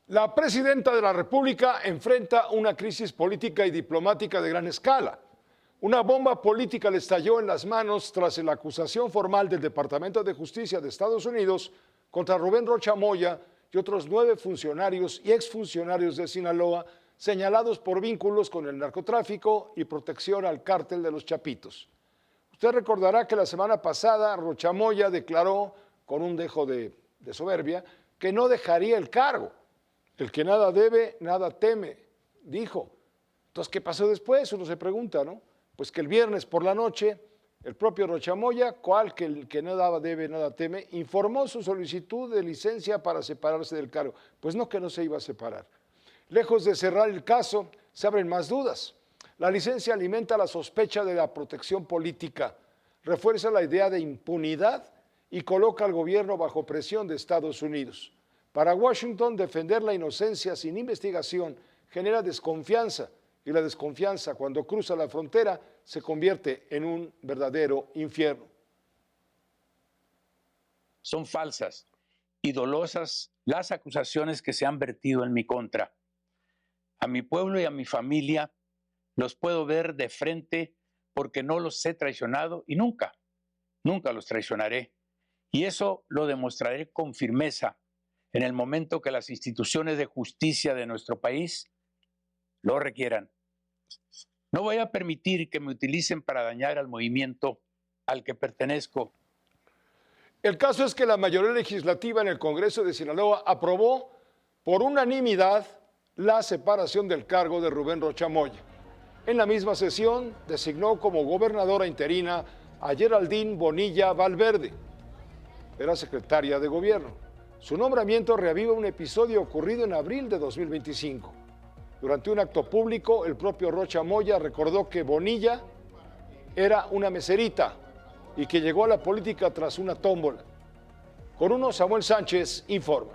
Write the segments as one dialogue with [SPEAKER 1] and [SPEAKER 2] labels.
[SPEAKER 1] La presidenta de la República enfrenta una crisis política y diplomática de gran escala. Una bomba política le estalló en las manos tras la acusación formal del Departamento de Justicia de Estados Unidos contra Rubén Rocha Moya y otros 9 funcionarios y exfuncionarios de Sinaloa señalados por vínculos con el narcotráfico y protección al cártel de los Chapitos. Usted recordará que la semana pasada Rocha Moya declaró, con un dejo de soberbia, que no dejaría el cargo. El que nada debe, nada teme, dijo. Entonces, ¿qué pasó después? Uno se pregunta, ¿no? Pues que el viernes por la noche, el propio Rocha Moya, cual que el que nada debe, nada teme, informó su solicitud de licencia para separarse del cargo. Pues no, que no se iba a separar. Lejos de cerrar el caso, se abren más dudas. La licencia alimenta la sospecha de la protección política, refuerza la idea de impunidad y coloca al gobierno bajo presión de Estados Unidos. Para Washington, defender la inocencia sin investigación genera desconfianza, y la desconfianza, cuando cruza la frontera, se convierte en un verdadero infierno.
[SPEAKER 2] Son falsas y dolosas las acusaciones que se han vertido en mi contra. A mi pueblo y a mi familia los puedo ver de frente porque no los he traicionado y nunca los traicionaré. Y eso lo demostraré con firmeza en el momento que las instituciones de justicia de nuestro país lo requieran. No voy a permitir que me utilicen para dañar al movimiento al que pertenezco.
[SPEAKER 1] El caso es que la mayoría legislativa en el Congreso de Sinaloa aprobó por unanimidad la separación del cargo de Rubén Rocha Moya. En la misma sesión designó como gobernadora interina a Geraldine Bonilla Valverde. Era secretaria de gobierno. Su nombramiento reaviva un episodio ocurrido en abril de 2025. Durante un acto público, el propio Rocha Moya recordó que Bonilla era una meserita y que llegó a la política tras una tómbola. Con uno, Samuel Sánchez informa.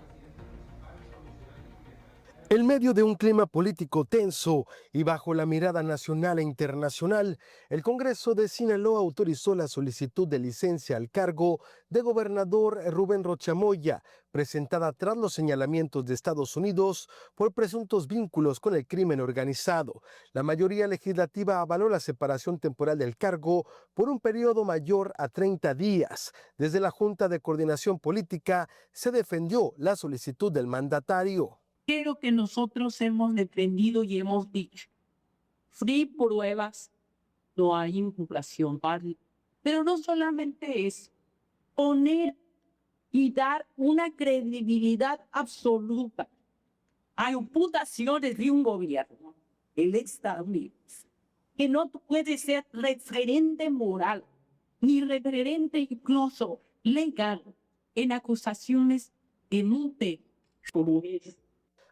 [SPEAKER 3] En medio de un clima político tenso y bajo la mirada nacional e internacional, el Congreso de Sinaloa autorizó la solicitud de licencia al cargo de gobernador Rubén Rocha Moya, presentada tras los señalamientos de Estados Unidos por presuntos vínculos con el crimen organizado. La mayoría legislativa avaló la separación temporal del cargo por un periodo mayor a 30 días. Desde la Junta de Coordinación Política se defendió la solicitud del mandatario.
[SPEAKER 4] Creo que nosotros hemos defendido y hemos dicho, free pruebas, no hay impugnación, ¿vale? Pero no solamente es poner y dar una credibilidad absoluta a imputaciones de un gobierno, el Estados Unidos, que no puede ser referente moral, ni referente incluso legal, en acusaciones que no te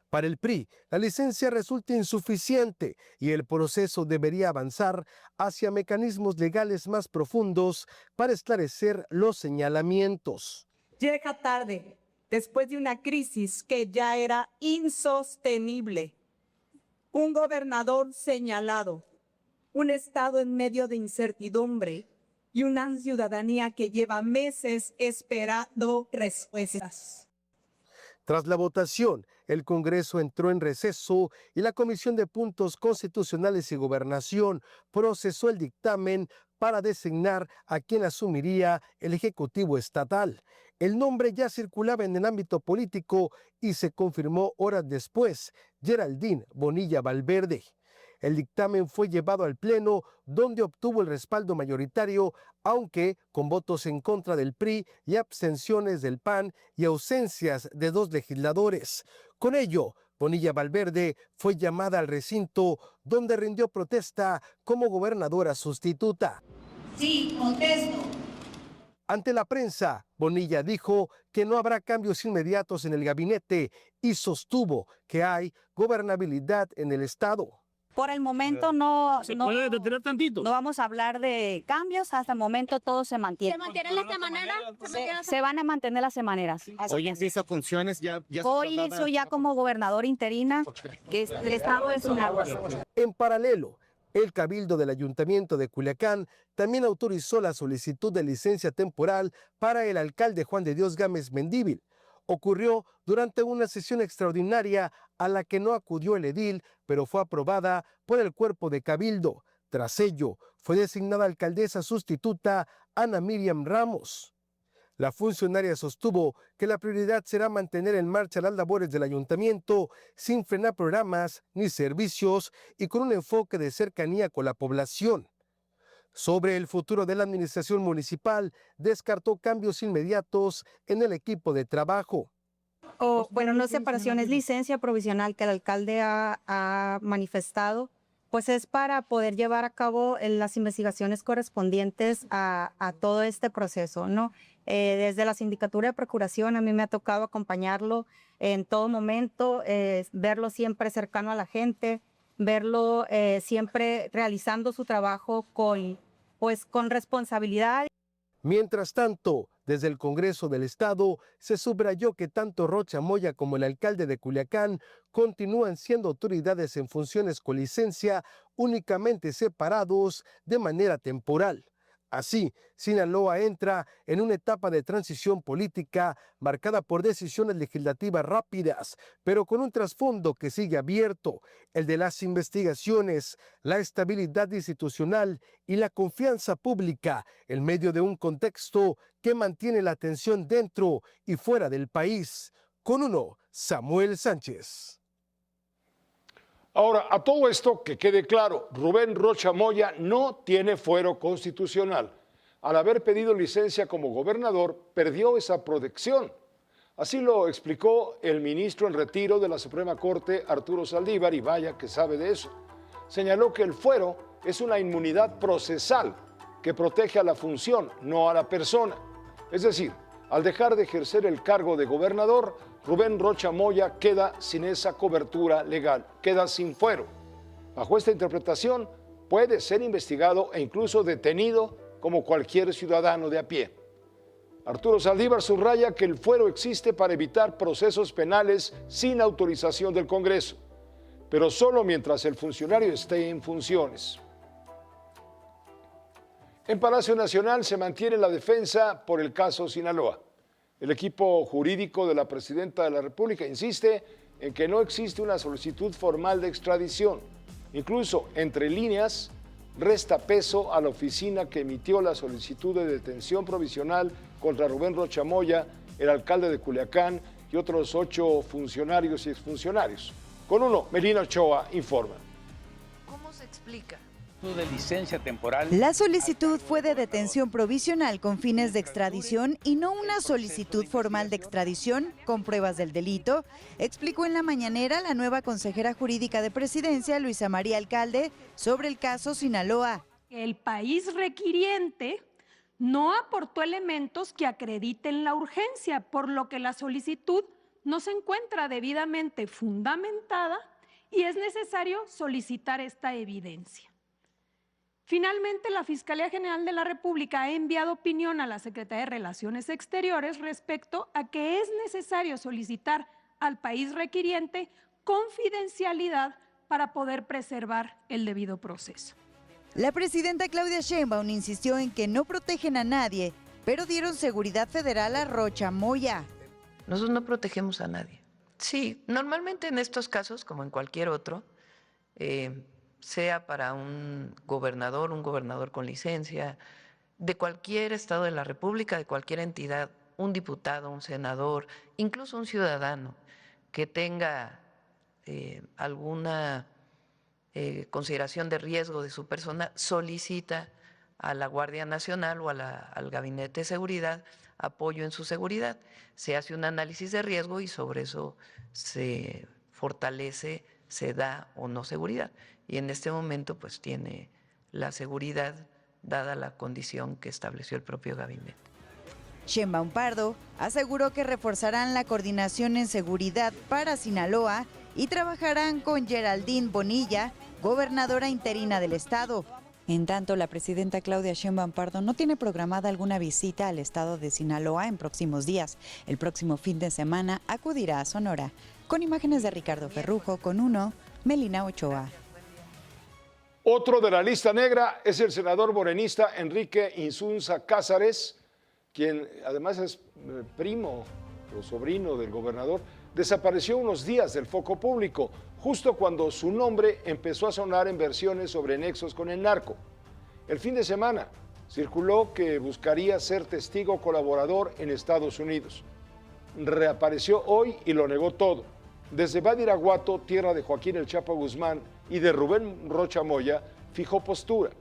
[SPEAKER 3] Para el PRI, la licencia resulta insuficiente y el proceso debería avanzar hacia mecanismos legales más profundos para esclarecer los señalamientos.
[SPEAKER 5] Llega tarde, después de una crisis que ya era insostenible. Un gobernador señalado, un estado en medio de incertidumbre y una ciudadanía que lleva meses esperando respuestas.
[SPEAKER 3] Tras la votación, el Congreso entró en receso y la Comisión de Puntos Constitucionales y Gobernación procesó el dictamen para designar a quien asumiría el Ejecutivo Estatal. El nombre ya circulaba en el ámbito político y se confirmó horas después: Geraldine Bonilla Valverde. El dictamen fue llevado al Pleno, donde obtuvo el respaldo mayoritario, aunque con votos en contra del PRI y abstenciones del PAN y ausencias de 2 legisladores. Con ello, Bonilla Valverde fue llamada al recinto, donde rindió protesta como gobernadora sustituta.
[SPEAKER 6] Sí, contesto.
[SPEAKER 3] Ante la prensa, Bonilla dijo que no habrá cambios inmediatos en el gabinete y sostuvo que hay gobernabilidad en el Estado.
[SPEAKER 7] Por el momento no
[SPEAKER 8] vamos
[SPEAKER 7] a hablar de cambios, hasta el momento todo se mantiene.
[SPEAKER 6] ¿Se mantienen de esta manera?
[SPEAKER 7] Se van a mantener las maneras.
[SPEAKER 8] Hoy empieza funciones
[SPEAKER 7] Hoy hizo ya como gobernador interina, que el estado es una...
[SPEAKER 3] En paralelo, el Cabildo del Ayuntamiento de Culiacán también autorizó la solicitud de licencia temporal para el alcalde Juan de Dios Gámez Mendívil. ocurrió durante una sesión extraordinaria a la que no acudió el edil, pero fue aprobada por el cuerpo de cabildo. Tras ello, fue designada alcaldesa sustituta Ana Miriam Ramos. La funcionaria sostuvo que la prioridad será mantener en marcha las labores del ayuntamiento sin frenar programas ni servicios y con un enfoque de cercanía con la población. Sobre el futuro de la administración municipal, descartó cambios inmediatos en el equipo de trabajo.
[SPEAKER 7] Bueno, no es separación, es licencia provisional que el alcalde ha manifestado, pues es para poder llevar a cabo las investigaciones correspondientes a todo este proceso, ¿no? Desde la Sindicatura de Procuración a mí me ha tocado acompañarlo en todo momento, verlo siempre cercano a la gente, verlo siempre realizando su trabajo con responsabilidad.
[SPEAKER 3] Mientras tanto, desde el Congreso del Estado se subrayó que tanto Rocha Moya como el alcalde de Culiacán continúan siendo autoridades en funciones con licencia, únicamente separados de manera temporal. Así, Sinaloa entra en una etapa de transición política marcada por decisiones legislativas rápidas, pero con un trasfondo que sigue abierto, el de las investigaciones, la estabilidad institucional y la confianza pública en medio de un contexto que mantiene la atención dentro y fuera del país. Con uno, Samuel Sánchez.
[SPEAKER 1] Ahora, a todo esto, que quede claro, Rubén Rocha Moya no tiene fuero constitucional. Al haber pedido licencia como gobernador, perdió esa protección. Así lo explicó el ministro en retiro de la Suprema Corte, Arturo Saldívar, y vaya que sabe de eso. Señaló que el fuero es una inmunidad procesal que protege a la función, no a la persona. Es decir, al dejar de ejercer el cargo de gobernador, Rubén Rocha Moya queda sin esa cobertura legal, queda sin fuero. Bajo esta interpretación, puede ser investigado e incluso detenido como cualquier ciudadano de a pie. Arturo Saldívar subraya que el fuero existe para evitar procesos penales sin autorización del Congreso, pero solo mientras el funcionario esté en funciones. En Palacio Nacional se mantiene la defensa por el caso Sinaloa. El equipo jurídico de la presidenta de la República insiste en que no existe una solicitud formal de extradición. Incluso, entre líneas, resta peso a la oficina que emitió la solicitud de detención provisional contra Rubén Rocha Moya, el alcalde de Culiacán y otros 8 funcionarios y exfuncionarios. Con uno, Melina Ochoa informa.
[SPEAKER 9] ¿Cómo se explica?
[SPEAKER 2] De licencia temporal.
[SPEAKER 10] La solicitud fue de detención provisional con fines de extradición y no una solicitud formal de extradición con pruebas del delito, explicó en la mañanera la nueva consejera jurídica de Presidencia, Luisa María Alcalde, sobre el caso Sinaloa.
[SPEAKER 11] El país requiriente no aportó elementos que acrediten la urgencia, por lo que la solicitud no se encuentra debidamente fundamentada y es necesario solicitar esta evidencia. Finalmente, la Fiscalía General de la República ha enviado opinión a la Secretaría de Relaciones Exteriores respecto a que es necesario solicitar al país requiriente confidencialidad para poder preservar el debido proceso.
[SPEAKER 10] La presidenta Claudia Sheinbaum insistió en que no protegen a nadie, pero dieron seguridad federal a Rocha Moya.
[SPEAKER 9] Nosotros no protegemos a nadie. Sí, normalmente en estos casos, como en cualquier otro, sea para un gobernador con licencia, de cualquier estado de la República, de cualquier entidad, un diputado, un senador, incluso un ciudadano que tenga alguna consideración de riesgo de su persona, solicita a la Guardia Nacional o al Gabinete de Seguridad apoyo en su seguridad. Se hace un análisis de riesgo y sobre eso se fortalece, se da o no seguridad. Y en este momento pues tiene la seguridad dada la condición que estableció el propio gabinete.
[SPEAKER 10] Sheinbaum Pardo aseguró que reforzarán la coordinación en seguridad para Sinaloa y trabajarán con Geraldine Bonilla, gobernadora interina del estado. En tanto, la presidenta Claudia Sheinbaum Pardo no tiene programada alguna visita al estado de Sinaloa en próximos días. El próximo fin de semana acudirá a Sonora. Con imágenes de Ricardo Ferrujo, con uno, Melina Ochoa.
[SPEAKER 1] Otro de la lista negra es el senador morenista Enrique Insunza Cázares, quien además es primo o sobrino del gobernador, desapareció unos días del foco público, justo cuando su nombre empezó a sonar en versiones sobre nexos con el narco. El fin de semana circuló que buscaría ser testigo colaborador en Estados Unidos. Reapareció hoy y lo negó todo. Desde Badiraguato, tierra de Joaquín El Chapo Guzmán y de Rubén Rocha Moya, fijó postura.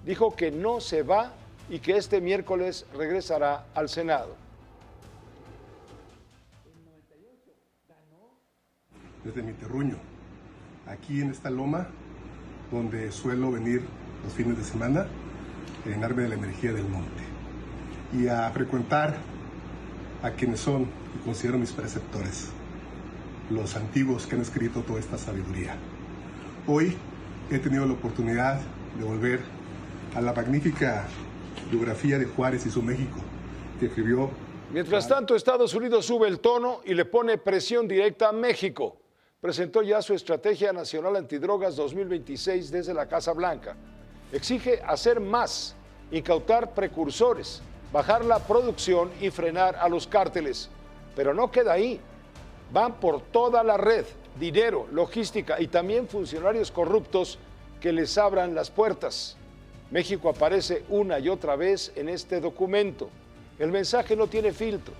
[SPEAKER 1] Dijo que no se va y que este miércoles regresará al Senado.
[SPEAKER 12] Desde mi terruño, aquí en esta loma, donde suelo venir los fines de semana, a llenarme de la energía del monte y a frecuentar a quienes son y considero mis preceptores, los antiguos que han escrito toda esta sabiduría. Hoy he tenido la oportunidad de volver a la magnífica biografía de Juárez y su México, que escribió.
[SPEAKER 1] Mientras tanto, Estados Unidos sube el tono y le pone presión directa a México. Presentó ya su Estrategia Nacional Antidrogas 2026 desde la Casa Blanca. Exige hacer más, incautar precursores, bajar la producción y frenar a los cárteles. Pero no queda ahí. Van por toda la red, dinero, logística y también funcionarios corruptos que les abran las puertas. México aparece una y otra vez en este documento. El mensaje no tiene filtro.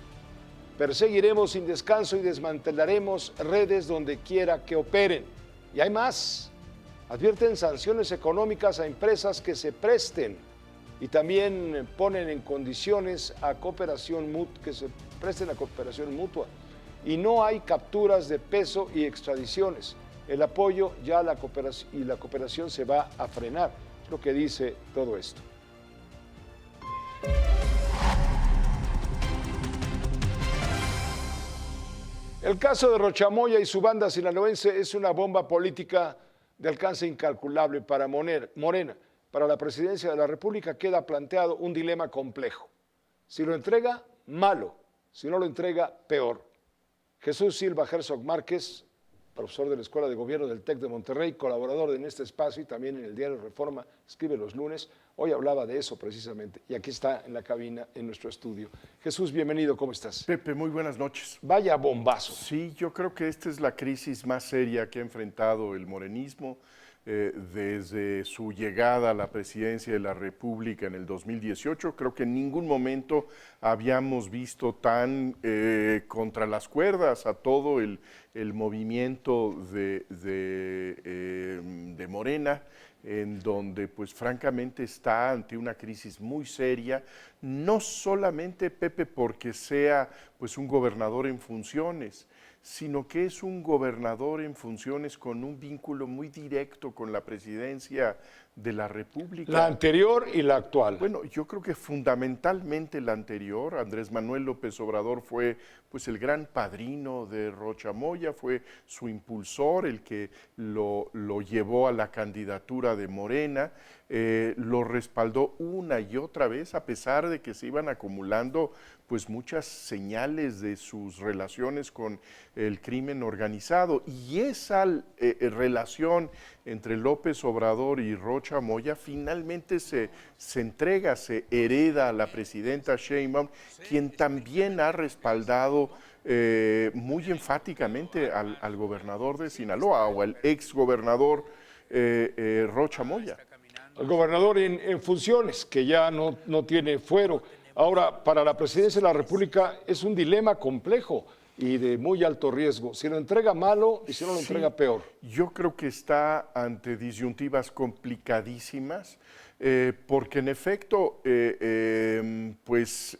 [SPEAKER 1] Perseguiremos sin descanso y desmantelaremos redes donde quiera que operen. Y hay más. Advierten sanciones económicas a empresas que se presten y también ponen en condiciones a que se presten a cooperación mutua. Y no hay capturas de peso y extradiciones. El apoyo ya a la cooperación se va a frenar. Es lo que dice todo esto. El caso de Rocha Moya y su banda sinaloense es una bomba política de alcance incalculable para Morena. Para la presidencia de la República queda planteado un dilema complejo. Si lo entrega, malo. Si no lo entrega, peor. Jesús Silva Herzog Márquez, profesor de la Escuela de Gobierno del TEC de Monterrey, colaborador en este espacio y también en el diario Reforma, escribe los lunes, hoy hablaba de eso precisamente. Y aquí está en la cabina, en nuestro estudio. Jesús, bienvenido, ¿cómo estás?
[SPEAKER 13] Pepe, muy buenas noches.
[SPEAKER 1] Vaya bombazo.
[SPEAKER 13] Sí, yo creo que esta es la crisis más seria que ha enfrentado el morenismo desde su llegada a la presidencia de la República en el 2018. Creo que en ningún momento habíamos visto tan contra las cuerdas a todo el movimiento de Morena, en donde pues francamente está ante una crisis muy seria, no solamente, Pepe, porque sea pues un gobernador en funciones, sino que es un gobernador en funciones con un vínculo muy directo con la presidencia de la República.
[SPEAKER 1] La anterior y la actual.
[SPEAKER 13] Bueno, yo creo que fundamentalmente la anterior. Andrés Manuel López Obrador fue pues el gran padrino de Rocha Moya, fue su impulsor, el que lo llevó a la candidatura de Morena, lo respaldó una y otra vez, a pesar de que se iban acumulando pues muchas señales de sus relaciones con el crimen organizado. Y esa relación entre López Obrador y Rocha Moya finalmente se entrega, se hereda a la presidenta Sheinbaum, quien también ha respaldado muy enfáticamente al gobernador de Sinaloa o al exgobernador Rocha Moya.
[SPEAKER 1] El gobernador en funciones, que ya no tiene fuero. Ahora, para la presidencia de la República es un dilema complejo y de muy alto riesgo. Si lo entrega, malo, y si no lo entrega, peor.
[SPEAKER 13] Yo creo que está ante disyuntivas complicadísimas, porque en efecto,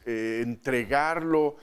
[SPEAKER 13] entregarlo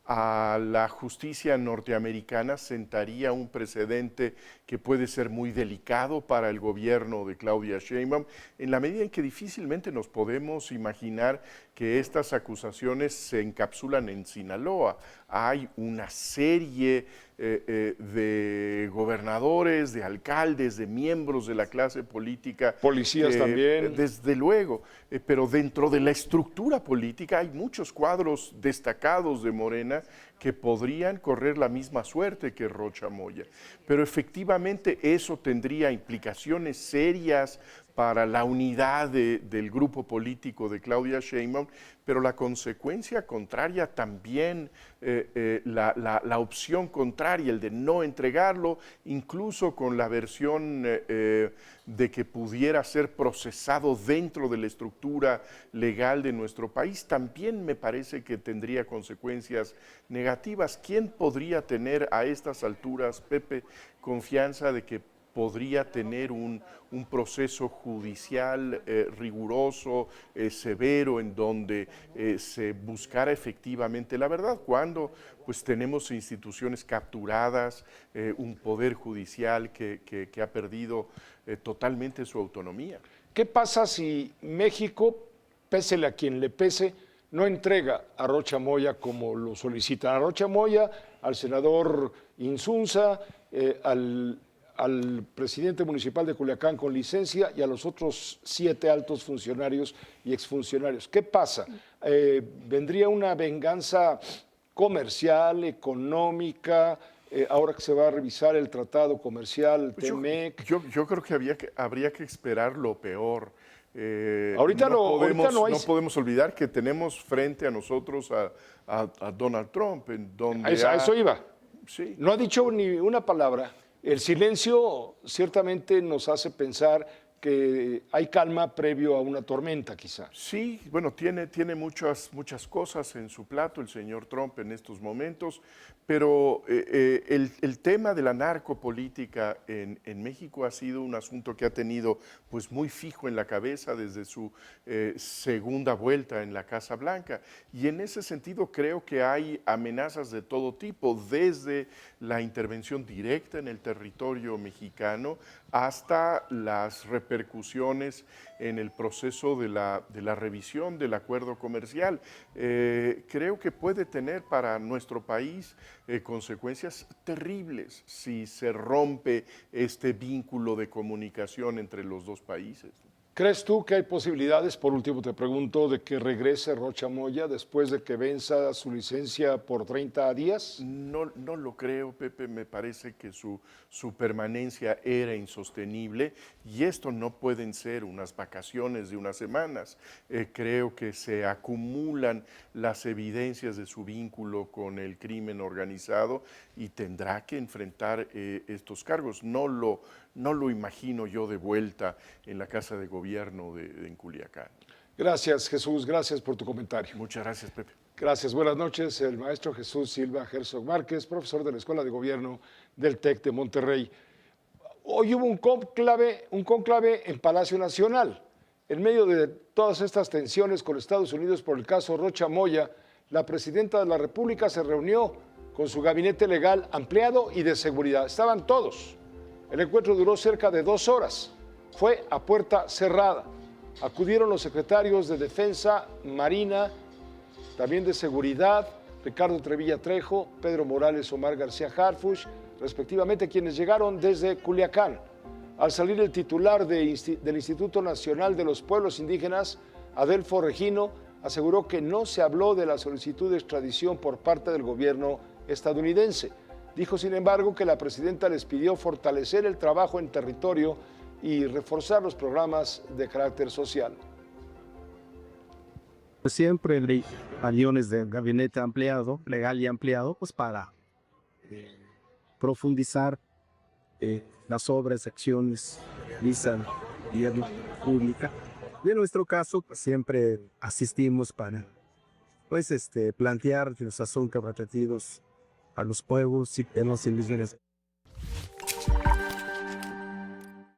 [SPEAKER 13] a la justicia norteamericana sentaría un precedente que puede ser muy delicado para el gobierno de Claudia Sheinbaum, en la medida en que difícilmente nos podemos imaginar que estas acusaciones se encapsulan en Sinaloa. Hay una serie de gobernadores, de alcaldes, de miembros de la clase política.
[SPEAKER 1] Policías también.
[SPEAKER 13] Desde luego, pero dentro de la estructura política hay muchos cuadros destacados de Morena que podrían correr la misma suerte que Rocha Moya. Pero efectivamente eso tendría implicaciones serias para la unidad del grupo político de Claudia Sheinbaum, pero la consecuencia contraria también, la opción contraria, el de no entregarlo, incluso con la versión de que pudiera ser procesado dentro de la estructura legal de nuestro país, también me parece que tendría consecuencias negativas. ¿Quién podría tener a estas alturas, Pepe, confianza de que podría tener un proceso judicial riguroso, severo, en donde se buscara efectivamente la verdad, cuando pues tenemos instituciones capturadas, un poder judicial que ha perdido totalmente su autonomía?
[SPEAKER 1] ¿Qué pasa si México, pésele a quien le pese, no entrega a Rocha Moya como lo solicitan? A Rocha Moya, al senador Insunza, al presidente municipal de Culiacán con licencia y a los otros 7 altos funcionarios y exfuncionarios. ¿Qué pasa? ¿Vendría una venganza comercial, económica, ahora que se va a revisar el tratado comercial, TEMEC?
[SPEAKER 13] Yo creo que habría que esperar lo peor.
[SPEAKER 1] Ahorita no
[SPEAKER 13] podemos olvidar que tenemos frente a nosotros a Donald Trump, en donde
[SPEAKER 1] a eso iba.
[SPEAKER 13] Sí.
[SPEAKER 1] No ha dicho ni una palabra. El silencio ciertamente nos hace pensar que hay calma previo a una tormenta, quizá.
[SPEAKER 13] Sí, bueno, tiene muchas cosas en su plato el señor Trump en estos momentos, pero el tema de la narcopolítica en México ha sido un asunto que ha tenido pues muy fijo en la cabeza desde su segunda vuelta en la Casa Blanca, y en ese sentido creo que hay amenazas de todo tipo, desde la intervención directa en el territorio mexicano hasta las repercusiones en el proceso de la revisión del acuerdo comercial. Creo que puede tener para nuestro país consecuencias terribles si se rompe este vínculo de comunicación entre los dos países.
[SPEAKER 1] ¿Crees tú que hay posibilidades, por último te pregunto, de que regrese Rocha Moya después de que venza su licencia por 30 días?
[SPEAKER 13] No lo creo, Pepe. Me parece que su permanencia era insostenible y esto no pueden ser unas vacaciones de unas semanas. Creo que se acumulan las evidencias de su vínculo con el crimen organizado y tendrá que enfrentar estos cargos. No lo imagino yo de vuelta en la Casa de Gobierno en Culiacán.
[SPEAKER 1] Gracias, Jesús. Gracias por tu comentario.
[SPEAKER 13] Muchas gracias, Pepe.
[SPEAKER 1] Gracias. Buenas noches. El maestro Jesús Silva Herzog Márquez, profesor de la Escuela de Gobierno del TEC de Monterrey. Hoy hubo un cónclave en Palacio Nacional. En medio de todas estas tensiones con Estados Unidos por el caso Rocha Moya, la presidenta de la República se reunió con su gabinete legal ampliado y de seguridad. Estaban todos. El encuentro duró cerca de 2 horas. Fue a puerta cerrada. Acudieron los secretarios de Defensa, Marina, también de Seguridad, Ricardo Trevilla Trejo, Pedro Morales, Omar García Harfuch, respectivamente, quienes llegaron desde Culiacán. Al salir el titular del Instituto Nacional de los Pueblos Indígenas, Adelfo Regino, aseguró que no se habló de la solicitud de extradición por parte del gobierno estadounidense. Dijo, sin embargo, que la presidenta les pidió fortalecer el trabajo en territorio y reforzar los programas de carácter social.
[SPEAKER 8] Siempre hay aviones de gabinete ampliado, legal y ampliado, pues para profundizar las obras, acciones que realiza el gobierno pública. Y en nuestro caso, pues, siempre asistimos para plantear los asuntos relativos a los pueblos y temas indígenas.